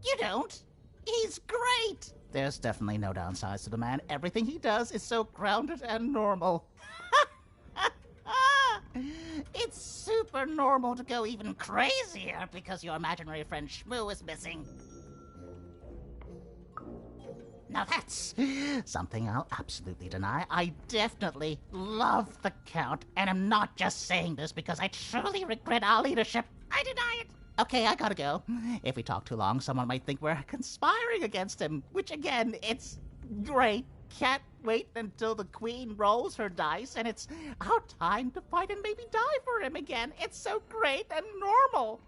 You don't? He's great! There's definitely no downsides to the man. Everything he does is so grounded and normal. It's super normal to go even crazier because your imaginary friend Shmoo is missing. Now that's something I'll absolutely deny. I definitely love the Count, and I'm not just saying this because I truly regret our leadership. I deny it. Okay, I gotta go. If we talk too long, someone might think we're conspiring against him, which again, it's great. Can't wait until the Queen rolls her dice and it's our time to fight and maybe die for him again. It's so great and normal.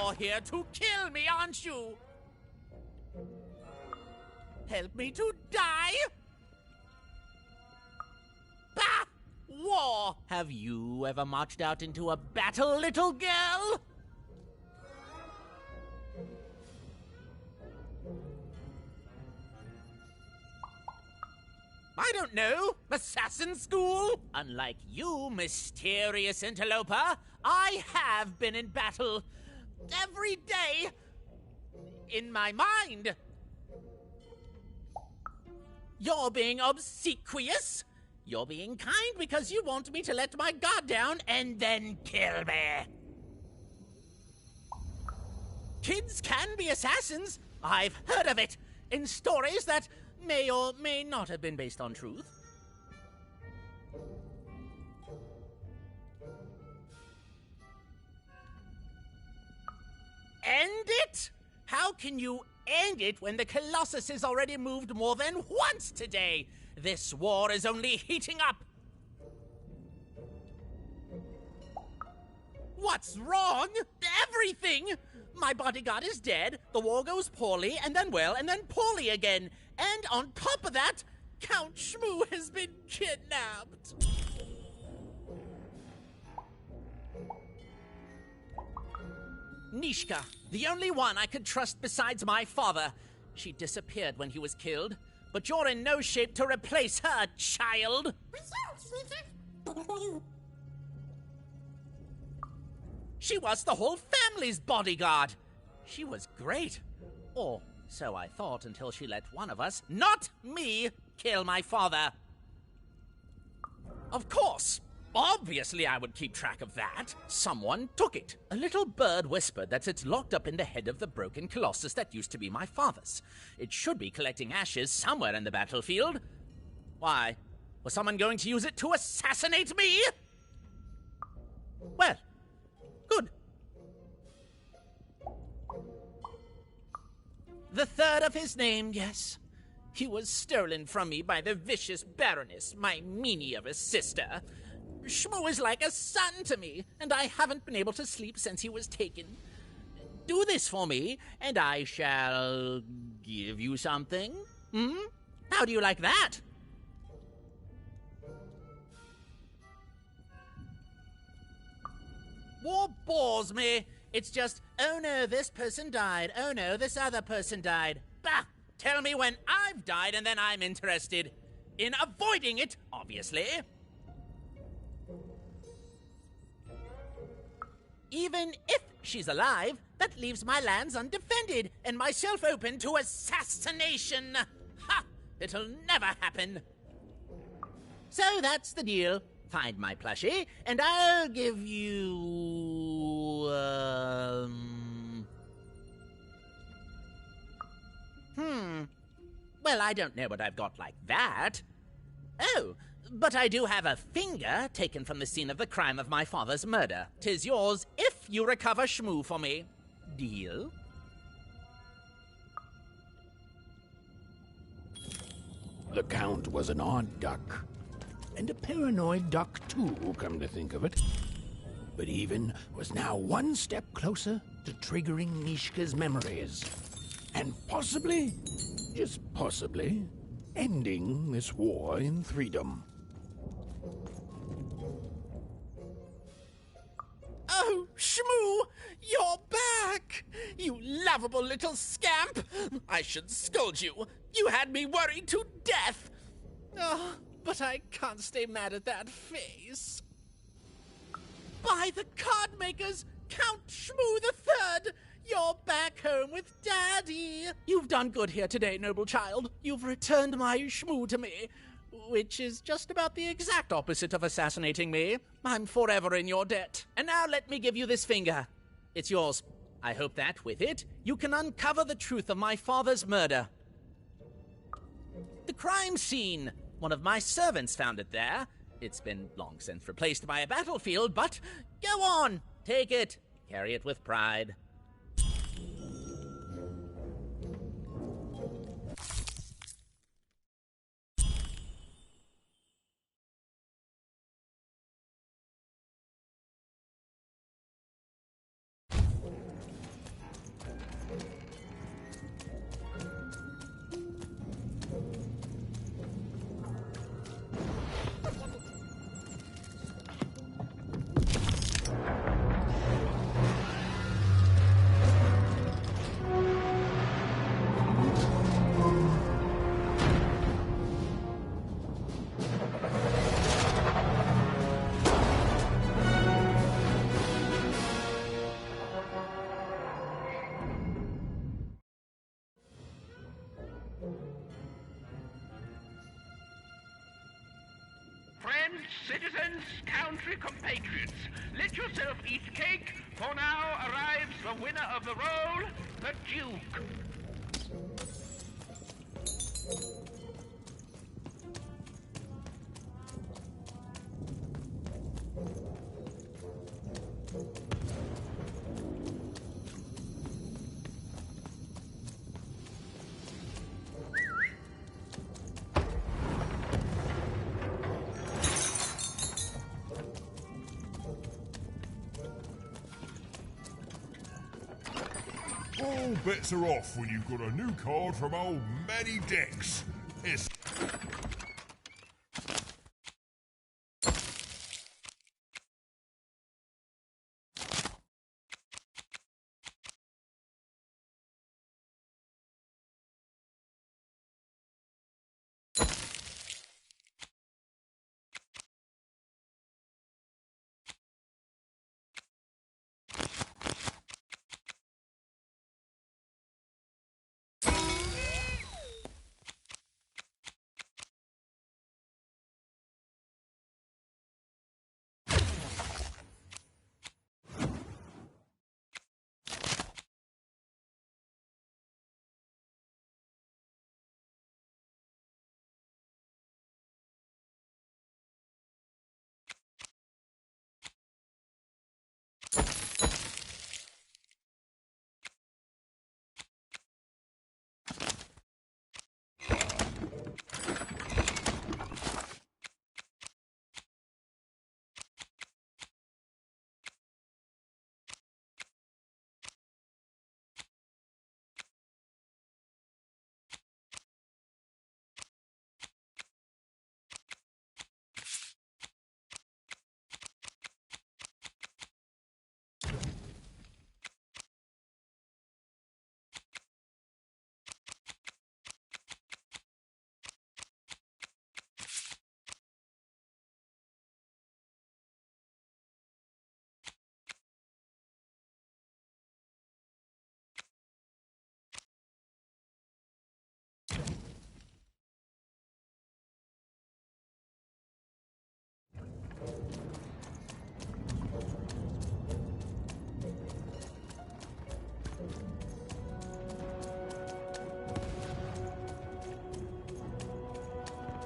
You're here to kill me, aren't you? Help me to die? Bah! War! Have you ever marched out into a battle, little girl? I don't know. Assassin school? Unlike you, mysterious interloper, I have been in battle. Every day. In my mind. You're being obsequious. You're being kind because you want me to let my guard down and then kill me. Kids can be assassins. I've heard of it in stories that may or may not have been based on truth. End it? How can you end it when the Colossus has already moved more than once today? This war is only heating up. What's wrong? Everything! My bodyguard is dead, the war goes poorly, and then well, and then poorly again. And on top of that, Count Shmoo has been kidnapped. Nishka, the only one I could trust besides my father. She disappeared when he was killed, but you're in no shape to replace her, child. She was the whole family's bodyguard. She was great. Or so I thought until she let one of us, not me, kill my father. Of course. Obviously I would keep track of that. Someone took it. A little bird whispered that it's locked up in the head of the broken Colossus that used to be my father's. It should be collecting ashes somewhere in the battlefield. Why? Was someone going to use it to assassinate me? Well, good. The third of his name, yes. He was stolen from me by the vicious Baroness, my meanie of a sister. Shmoo is like a son to me, and I haven't been able to sleep since he was taken. Do this for me, and I shall give you something. How do you like that? War bores me. It's just, oh no, this person died. Oh no, this other person died. Bah! Tell me when I've died, and then I'm interested in avoiding it, obviously. Even if she's alive, that leaves my lands undefended and myself open to assassination. Ha! It'll never happen. So that's the deal. Find my plushie, and I'll give you... Well, I don't know what I've got like that. Oh, but I do have a finger taken from the scene of the crime of my father's murder. 'Tis yours if you recover Shmoo for me. Deal? The Count was an odd duck. And a paranoid duck, too, come to think of it. But Even was now one step closer to triggering Nishka's memories. And possibly, just possibly, ending this war in Threedom. Oh, Shmoo! You're back! You lovable little scamp! I should scold you. You had me worried to death. Oh, but I can't stay mad at that face. By the card makers, Count Shmoo the Third! You're back home with Daddy! You've done good here today, noble child. You've returned my Shmoo to me, which is just about the exact opposite of assassinating me. I'm forever in your debt. And now let me give you this finger. It's yours. I hope that, with it, you can uncover the truth of my father's murder. The crime scene. One of my servants found it there. It's been long since replaced by a battlefield, but go on. Take it. Carry it with pride. Citizens, country compatriots, let yourself eat cake, for now arrives the winner of the role, the Duke. All bets are off when you've got a new card from old Manny Dex. It's...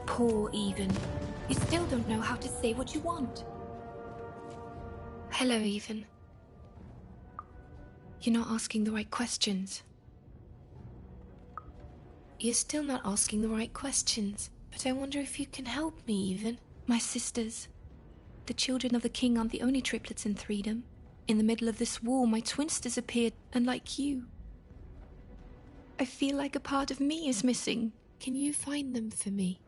Poor Even. You still don't know how to say what you want. Hello, Even. You're not asking the right questions. You're still not asking the right questions. But I wonder if you can help me, Even. My sisters. The children of the king aren't the only triplets in Threedom. In the middle of this war, my twins disappeared, and like you, I feel like a part of me is missing. Can you find them for me?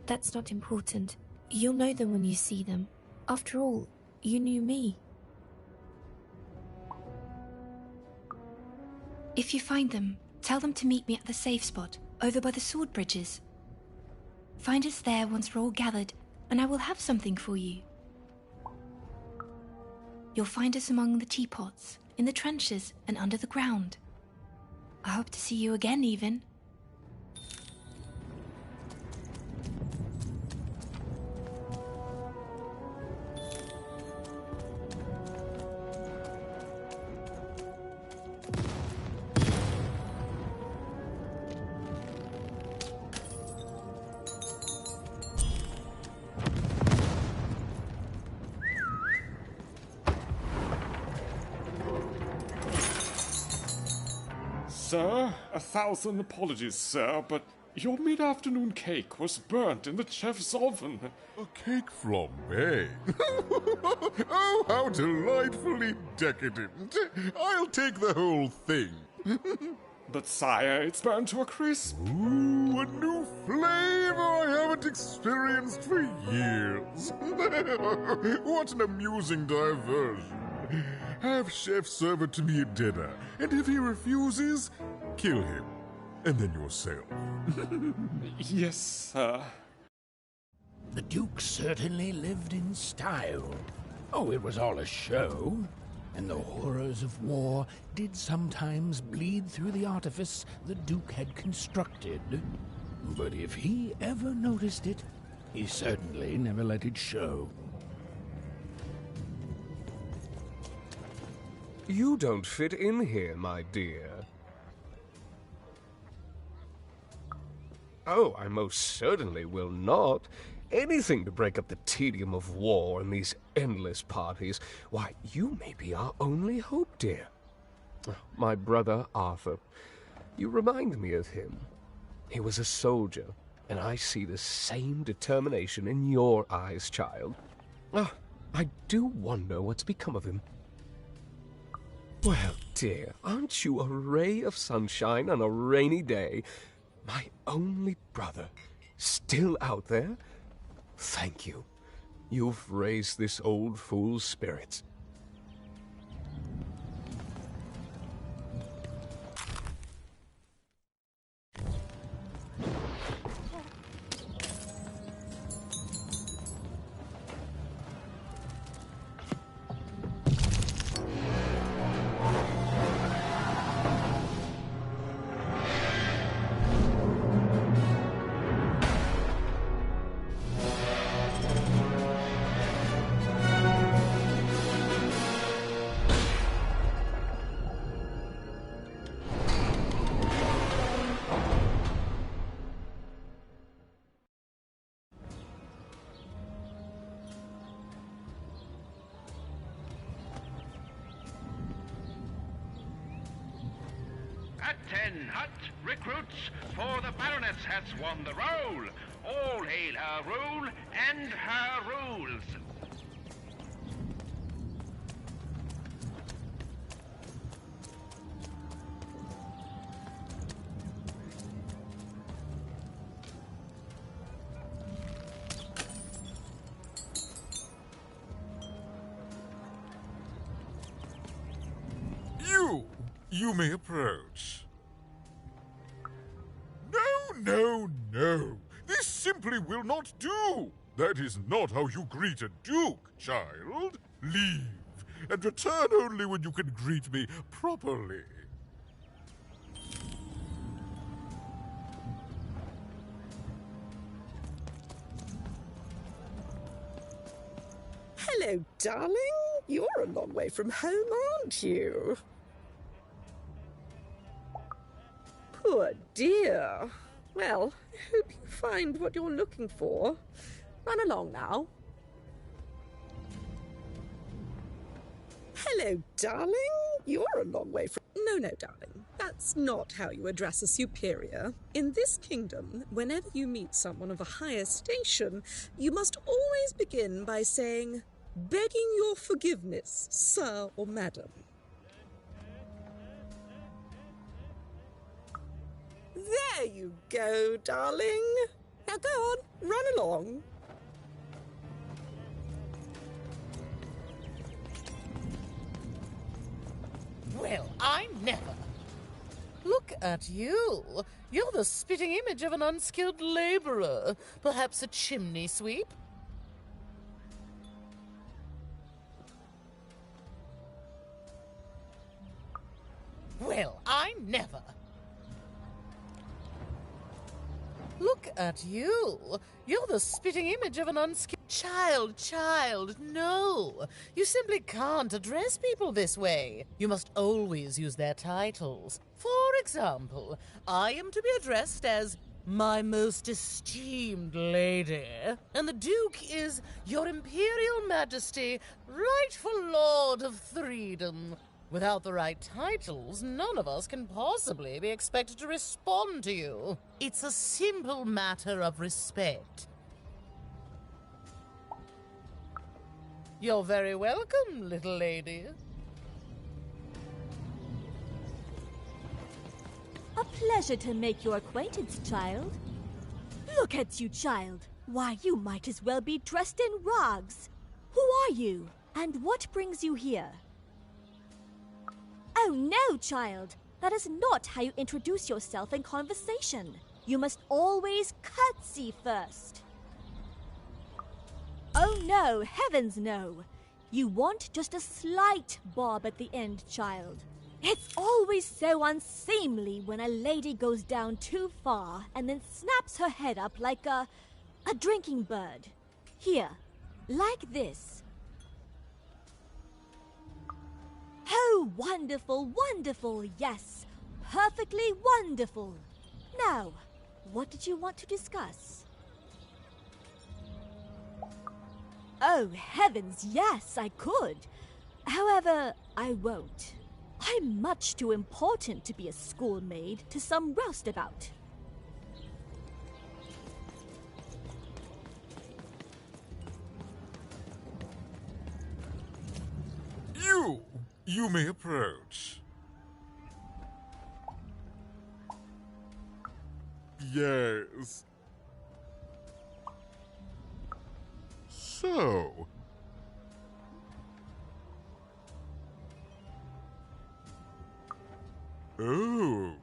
That's not important. You'll know them when you see them. After all, you knew me. If you find them, tell them to meet me at the safe spot, over by the sword bridges. Find us there once we're all gathered, and I will have something for you. You'll find us among the teapots, in the trenches, and under the ground. I hope to see you again, Even. Sir, 1,000 apologies, sir, but your mid-afternoon cake was burnt in the chef's oven. A cake flambe? Oh, how delightfully decadent. I'll take the whole thing. But sire, it's burnt to a crisp. Ooh, a new flavor I haven't experienced for years. What an amusing diversion. Have Chef serve it to me at dinner, and if he refuses, kill him, and then yourself. Yes, sir. The Duke certainly lived in style. Oh, it was all a show, and the horrors of war did sometimes bleed through the artifice the Duke had constructed. But if he ever noticed it, He certainly never let it show. You don't fit in here, my dear. Oh, I most certainly will not. Anything to break up the tedium of war and these endless parties. Why, you may be our only hope, dear. My brother Arthur. You remind me of him. He was a soldier, and I see the same determination in your eyes, child. I do wonder what's become of him. Well, dear, aren't you a ray of sunshine on a rainy day? My only brother, still out there? Thank you. You've raised this old fool's spirits. At 10 hut recruits, for the Baroness has won the roll. All hail her rule and her rules. You may approach. No. This simply will not do. That is not how you greet a duke, child. Leave, and return only when you can greet me properly. Hello, darling. You're a long way from home, aren't you? Poor dear. Well, I hope you find what you're looking for. Run along now. Hello, darling. You're a long way from... No, darling. That's not how you address a superior. In this kingdom, whenever you meet someone of a higher station, you must always begin by saying, "Begging your forgiveness, sir or madam." There you go, darling. Now go on, run along. Well, I never. Look at you. You're the spitting image of an unskilled laborer. Perhaps a chimney sweep? Well, I never. Look at you. You're the spitting image of an unskilled... Child, no. You simply can't address people this way. You must always use their titles. For example, I am to be addressed as my most esteemed lady, and the Duke is Your Imperial Majesty, rightful Lord of Threedom. Without the right titles, none of us can possibly be expected to respond to you. It's a simple matter of respect. You're very welcome, little lady. A pleasure to make your acquaintance, child. Look at you, child. Why, you might as well be dressed in rags. Who are you? And what brings you here? Oh no, child. That is not how you introduce yourself in conversation. You must always curtsy first. Oh no, heavens no. You want just a slight bob at the end, child. It's always so unseemly when a lady goes down too far and then snaps her head up like a A drinking bird. Here, like this. Oh, wonderful, wonderful, yes. Perfectly wonderful. Now, what did you want to discuss? Oh, heavens, yes, I could. However, I won't. I'm much too important to be a schoolmaid to some roustabout. You may approach. Yes. So... Oh.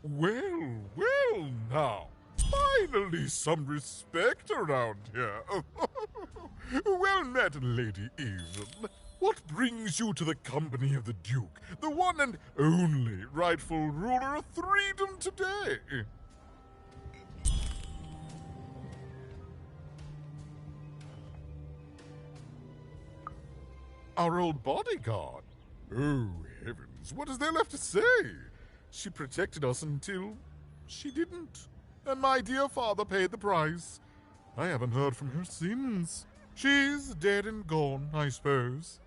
Well now. Finally some respect around here. Well met, Lady Even. What brings you to the company of the Duke, the one and only rightful ruler of Threedom today? Our old bodyguard. Oh, heavens, what is there left to say? She protected us until she didn't. And my dear father paid the price. I haven't heard from her since. She's dead and gone, I suppose.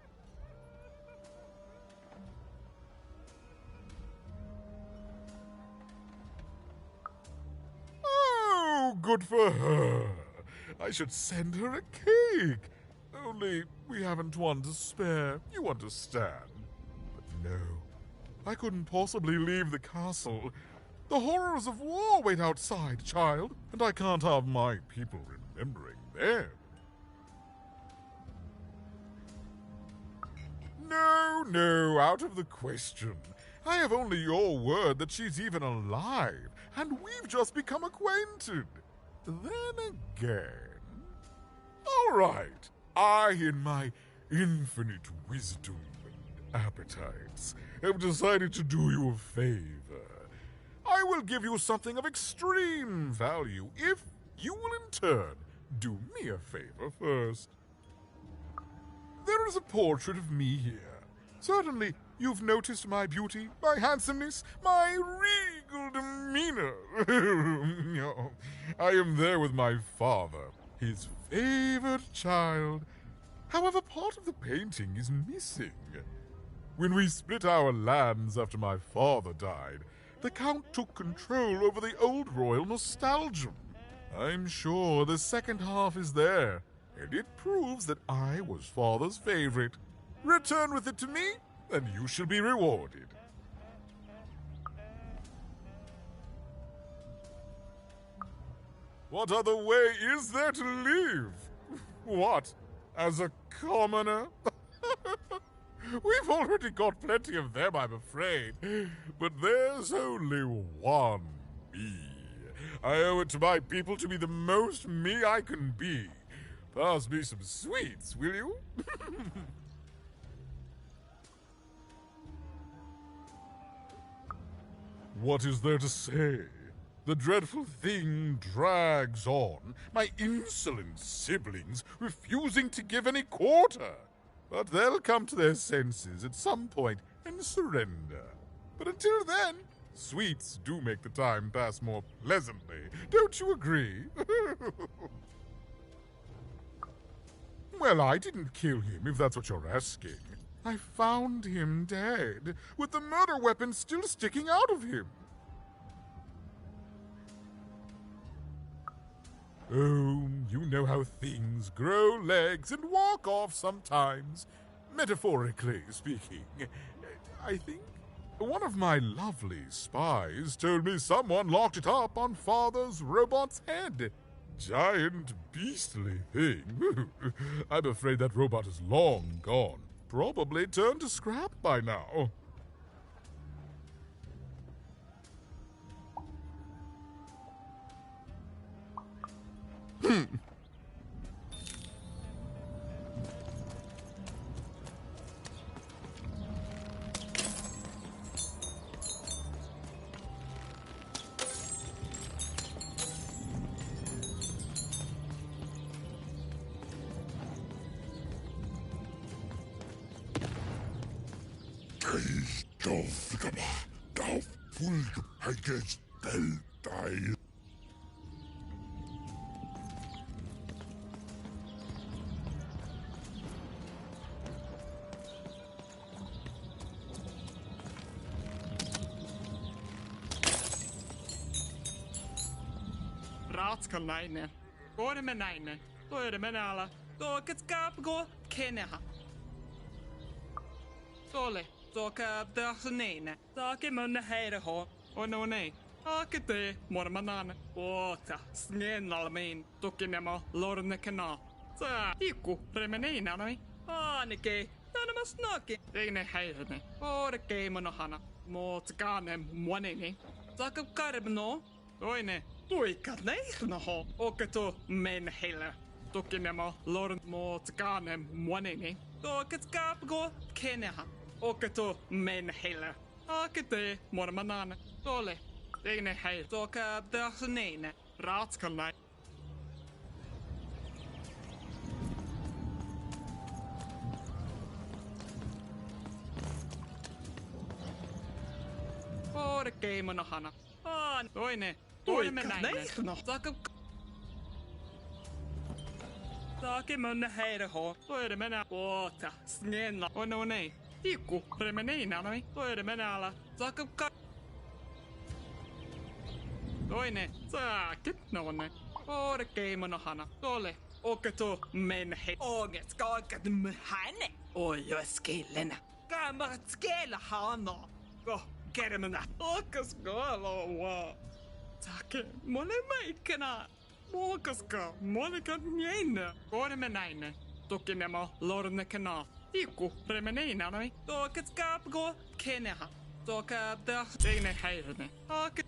Oh, good for her. I should send her a cake. Only we haven't one to spare, you understand. But no, I couldn't possibly leave the castle. The horrors of war wait outside, child, and I can't have my people remembering them. No, out of the question. I have only your word that she's even alive, and we've just become acquainted. Then again... All right, I, in my infinite wisdom and appetites, have decided to do you a favor. I will give you something of extreme value if you will in turn do me a favor first. There is a portrait of me here. Certainly, you've noticed my beauty, my handsomeness, my regal demeanor. I am there with my father, his favored child. However, part of the painting is missing. When we split our lands after my father died, the Count took control over the old royal nostalgium. I'm sure the second half is there, and it proves that I was father's favorite. Return with it to me, and you shall be rewarded. What other way is there to live? What, as a commoner? We've already got plenty of them, I'm afraid. But there's only one me. I owe it to my people to be the most me I can be. Pass me some sweets, will you? What is there to say? The dreadful thing drags on, my insolent siblings refusing to give any quarter. But they'll come to their senses at some point and surrender. But until then, sweets do make the time pass more pleasantly. Don't you agree? Well, I didn't kill him, if that's what you're asking. I found him dead, with the murder weapon still sticking out of him. Oh, you know how things grow legs and walk off sometimes. Metaphorically speaking. I think one of my lovely spies told me someone locked it up on Father's robot's head. Giant, beastly thing. I'm afraid that robot is long gone. Probably turned to scrap by now. Ratskannainen. Kormenainen. Toiremenala. Toket kapgo keneha. Tole. Toka dahnene. Take munne heireho. Och no nej. Ake te mormanan. Åta. Snenalmin. Tokinema lornekena. Tää. Tikku. Remeneinanoi. Aanike. Tänämä snaki. Teine heirene. Orkei monohana. Mootskaanen muonini. Taka karbno. Toine. Tuikat neihnoho. Oketo men heille. Tokinema lorn mootskaanen muonini. Toket kapgo keneha. Oketo men heille. Akete mormanan. Tole. Teine hei. Toka dahnene. Ratskanai. Orkei monohana. Toine. Toimenainen. Take munne heireho. Toiremenä. Åta. Snälla. Och no nej. Tikku. Remeneinanoi. Toiremenala. Taka Toine. Saakit nonne. Orkei monohana. Tole. Oketo men hei. Åget skakat mhane. Oj, skillen. Kammat skela hana. Kermena. Okas galo wa. Take. Mone maikkana. Muokaska. Monika njeinä. Kormenainen. Tokinema lornekena. Tikku. Remeneinanoi. Toket kapgo keneha. Toka da. Teine heirene. Ake.